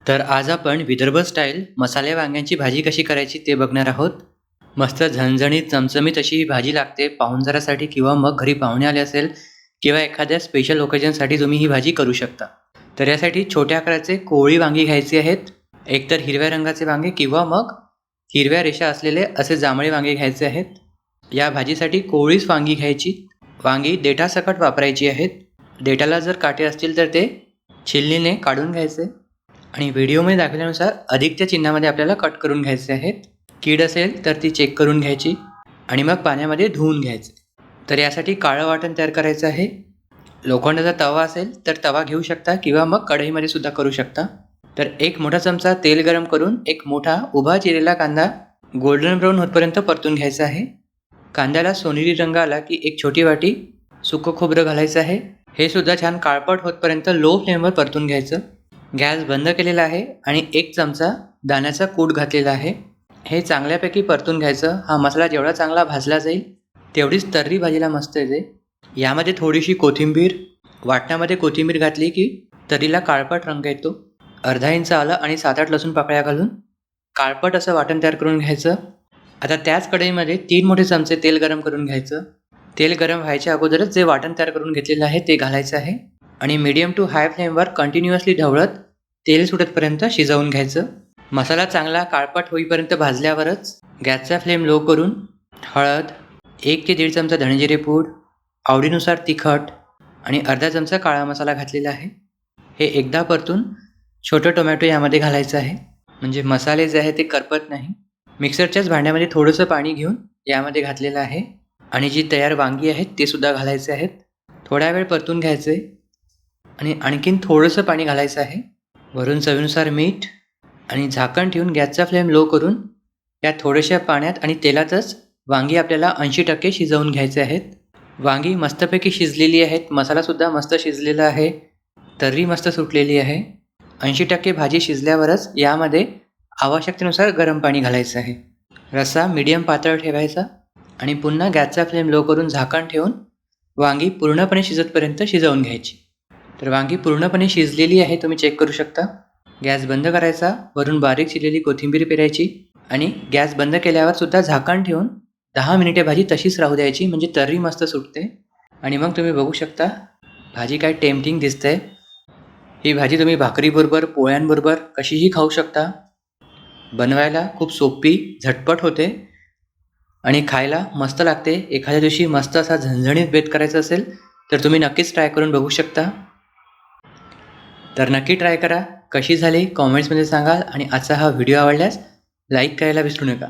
तर आज आपण विदर्भ स्टाईल मसाले वांग्यांची भाजी कशी करायची ते बघणार आहोत. मस्त झणझणीत चमचमीत अशी ही भाजी लागते पाहुणचारासाठी किंवा मग घरी पाहुणे आले असेल किंवा एखाद्या स्पेशल ओकेजनसाठी तुम्ही ही भाजी करू शकता. तर यासाठी छोट्या आकाराचे कोवळी वांगी घ्यायची आहेत. एकतर हिरव्या रंगाचे वांगे किंवा मग हिरव्या रेषा असलेले असे जांभळे वांगे घ्यायचे आहेत. या भाजीसाठी कोवळीच वांगी घ्यायची. वांगी देठासकट वापरायची आहेत. देठाला जर काटे असतील तर ते छिलनीने काढून घ्यायचे आणि व्हिडिओमध्ये दाखवल्यानुसार अधिकच्या चिन्हामध्ये आपल्याला कट करून घ्यायचे आहेत. कीड असेल तर ती चेक करून घ्यायची आणि मग पाण्यामध्ये धुवून घ्यायचे. तर यासाठी काळं वाटण तयार करायचं आहे. लोखंडाचा तवा असेल तर तवा घेऊ शकता किंवा मग कढईमध्ये सुद्धा करू शकता. तर एक मोठा चमचा तेल गरम करून एक मोठा उभा चिरलेला कांदा गोल्डन ब्राऊन होतपर्यंत परतून घ्यायचा आहे. कांद्याला सोनेरी रंग आला की एक छोटी वाटी सुकं खोबरं घालायचं आहे. हे सुद्धा छान काळपट होतपर्यंत लो फ्लेमवर परतून घ्यायचं. गॅस बंद केलेला आहे आणि एक चमचा दाण्याचा कूट घातलेला आहे. हे चांगल्यापैकी परतून घ्यायचं. हा मसाला जेवढा चांगला भाजला जाईल तेवढीच तर्री भाजीला मस्त येते. यामध्ये थोडीशी कोथिंबीर, वाटणामध्ये कोथिंबीर घातली की तर्रीला काळपट रंग येतो. अर्धा इंच आलं आणि 7-8 लसूण पाकळ्या घालून काळपट असं वाटण तयार करून घ्यायचं. आता त्याच कढईमध्ये 3 मोठे चमचे तेल गरम करून घ्यायचं. तेल गरम व्हायच्या अगोदरच जे वाटण तयार करून घेतलेलं आहे ते घालायचं आहे आणि मीडियम टू हाय फ्लेमवर कंटिन्युअसली ढवळत तेल सुटतपर्यंत शिजवून घ्यायचं. मसाला चांगला काळपट होईपर्यंत भाजल्यावरच गॅसचा फ्लेम लो करून हळद, 1 ते 1.5 चमचा धणेजिरे पूड, आवडीनुसार तिखट आणि अर्धा चमचा काळा मसाला घातलेला आहे. हे एकदा परतून छोटं टोमॅटो यामध्ये घालायचं आहे म्हणजे मसाले जे आहे ते करपत नाही. मिक्सरच्याच भांड्यामध्ये थोडंसं पाणी घेऊन यामध्ये घातलेलं आहे आणि जी तयार वांगी आहेत ते सुद्धा घालायचे आहेत. थोडा वेळ परतून घ्यायचे आणि आणखीन थोडंसं पाणी घालायचं आहे. वरून चवीनुसार मीठ आणि झाकण ठेवून गॅसचा फ्लेम लो करून या थोड्याशा पाण्यात आणि तेलातच वांगी आपल्याला 80% शिजवून घ्यायचे आहेत. वांगी मस्तपैकी शिजलेली आहेत. मसालासुद्धा मस्त शिजलेला आहे. तर्री मस्त सुटलेली आहे. 80% भाजी शिजल्यावरच यामध्ये आवश्यकतेनुसार गरम पाणी घालायचं आहे. रस्सा मीडियम पातळ ठेवायचा आणि पुन्हा गॅसचा फ्लेम लो करून झाकण ठेवून वांगी पूर्णपणे शिजतपर्यंत शिजवून घ्यायची. तर वांगी पूर्णपणे शिजलेली आहे, तुम्ही चेक करू शकता. गॅस बंद करायचा, वरून बारीक चिरलेली कोथिंबीर पेरायची आणि गॅस बंद केल्यावर सुद्धा झाकण ठेवून 10 मिनिटे भाजी तशीच राहू द्यायची म्हणजे तर्री मस्त सुटते. आणि मग तुम्ही बघू शकता भाजी काय टेम्पटिंग दिसते. ही भाजी तुम्ही भाकरीबरोबर, पोळ्यांबरोबर कशीही खाऊ शकता. बनवायला खूप सोपी, झटपट होते आणि खायला मस्त लागते. एखाद्या दिवशी मस्त असा झणझणीत बेत करायचा असेल तर तुम्ही नक्कीच ट्राय करून बघू शकता. तर नक्की ट्राय करा. कशी झाली कॉमेंट्समध्ये सांगा आणि आजचा हा व्हिडिओ आवडल्यास लाईक करायला विसरू नका.